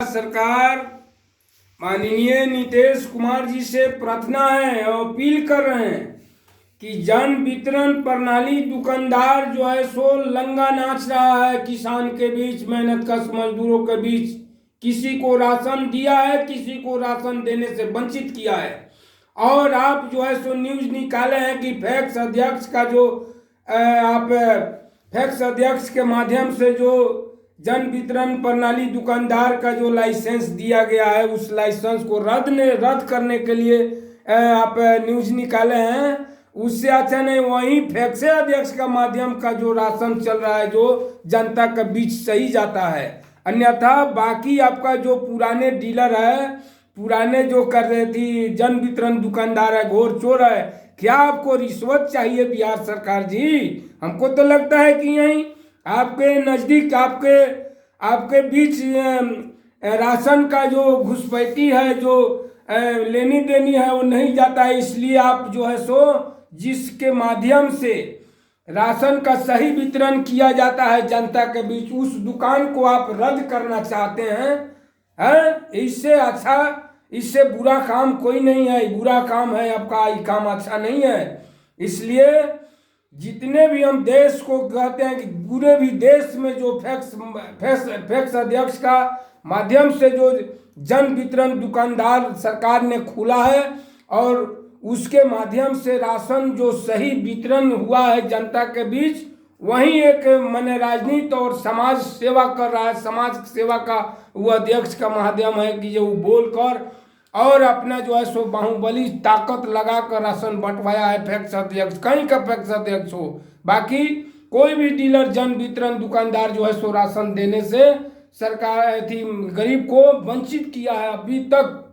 सरकार माननीय नीतीश कुमार जी से प्रार्थना है और अपील कर रहे हैं कि जन वितरण प्रणाली दुकानदार जो है सो लंगा नाच रहा है किसान के बीच, मेहनतकश मजदूरों के बीच। किसी को राशन दिया है, किसी को राशन देने से वंचित किया है। और आप जो है सो न्यूज निकाले हैं कि फैक्स अध्यक्ष का जो आप फैक्स अध्यक्ष के माध्यम से जो जन वितरण प्रणाली दुकानदार का जो लाइसेंस दिया गया है, उस लाइसेंस को रद्द करने के लिए आप न्यूज निकाले हैं। उससे अच्छा नहीं, वहीं फैक्स अध्यक्ष का माध्यम का जो राशन चल रहा है जो जनता के बीच सही जाता है। अन्यथा बाकी आपका जो पुराने डीलर है, पुराने जो कर रहे थी जन वितरण दुकानदार है, घोर चोर है। क्या आपको रिश्वत चाहिए बिहार सरकार जी? हमको तो लगता है कि यहीं आपके नज़दीक आपके बीच राशन का जो घुसपैठी है, जो लेनी देनी है, वो नहीं जाता है। इसलिए आप जो है सो जिसके माध्यम से राशन का सही वितरण किया जाता है जनता के बीच, उस दुकान को आप रद्द करना चाहते हैं। इससे अच्छा, इससे बुरा काम कोई नहीं है। बुरा काम है आपका, ये काम अच्छा नहीं है। इसलिए जितने भी हम देश को कहते हैं कि पूरे भी देश में जो फैक्स अध्यक्ष का माध्यम से जो जन वितरण दुकानदार सरकार ने खोला है और उसके माध्यम से राशन जो सही वितरण हुआ है जनता के बीच, वहीं एक माने राजनीति और समाज सेवा कर रहा है। समाज सेवा का वो अध्यक्ष का माध्यम है कि जो बोलकर और अपना जो है सो बाहुबली ताकत लगाकर राशन बंटवाया है फैक्स अध्यक्ष। कहीं का फैक्स अध्यक्ष हो, बाकी कोई भी डीलर जन वितरण दुकानदार जो है सो राशन देने से सरकार थी गरीब को वंचित किया है अभी तक।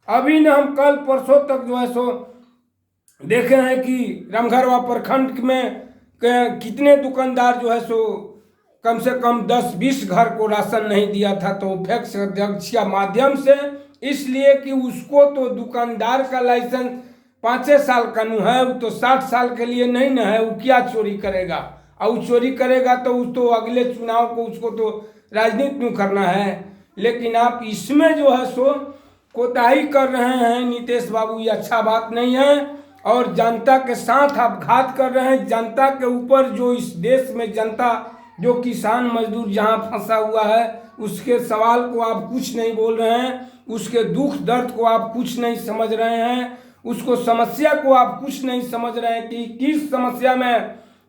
अभी न हम कल परसों तक जो है सो देखे हैं कि रामघरवा प्रखंड में कितने दुकानदार जो है सो कम से कम 10-20 घर को राशन नहीं दिया था। तो फैक्स अध्यक्ष के माध्यम से, इसलिए कि उसको तो दुकानदार का लाइसेंस 5 साल का नु है, वो तो 60 साल के लिए नहीं न है। वो क्या चोरी करेगा? और चोरी करेगा तो उस तो अगले चुनाव को उसको तो राजनीति में करना है। लेकिन आप इसमें जो है सो कोताही कर रहे हैं नीतीश बाबू, ये अच्छा बात नहीं है। और जनता के साथ आप घात कर रहे हैं। जनता के ऊपर जो इस देश में जनता जो किसान मजदूर जहां फंसा हुआ है, उसके सवाल को आप कुछ नहीं बोल रहे हैं, उसके दुख दर्द को आप कुछ नहीं समझ रहे हैं, उसको समस्या को आप कुछ नहीं समझ रहे हैं कि किस समस्या में,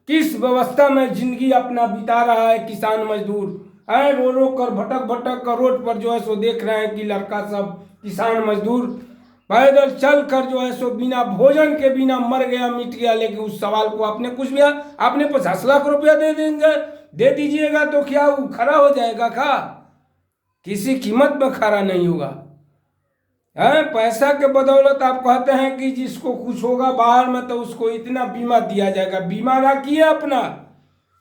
किस व्यवस्था में जिंदगी अपना बिता रहा है किसान मजदूर। रो रो कर भटक कर रोड पर जो है सो देख रहे हैं कि लड़का सब किसान मजदूर पैदल चल कर जो है सो बिना भोजन के बिना मर गया, मिट गया। लेकिन उस सवाल को आपने कुछ भी, आपने 50 लाख रुपया दे दीजिएगा तो क्या वो खड़ा हो जाएगा? किसी कीमत में खड़ा नहीं होगा। पैसा के बदौलत आप कहते हैं कि जिसको कुछ होगा बाहर में तो उसको इतना बीमा दिया जाएगा। बीमा रखिए अपना,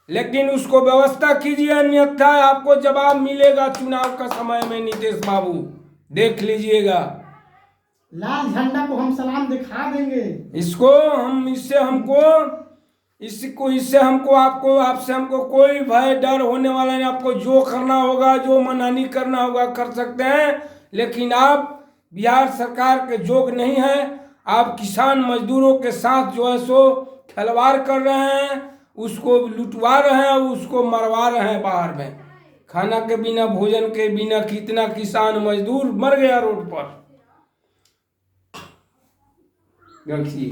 लेकिन उसको व्यवस्था कीजिए, अन्यथा आपको जवाब मिलेगा चुनाव का समय में। नीतीश बाबू देख लीजिएगा, लाल झंडा को हम सलाम दिखा देंगे। इससे हमको आपसे हमको कोई भय डर होने वाला नहीं। आपको जो करना होगा, जो मनहानि करना होगा कर सकते हैं, लेकिन आप बिहार सरकार के जोग नहीं है। आप किसान मजदूरों के साथ जो है सो खिलवाड़ कर रहे हैं, उसको लुटवा रहे हैं, उसको मरवा रहे हैं। बाहर में खाना के बिना, भोजन के बिना कितना किसान मजदूर मर गया रोड पर। देखिए।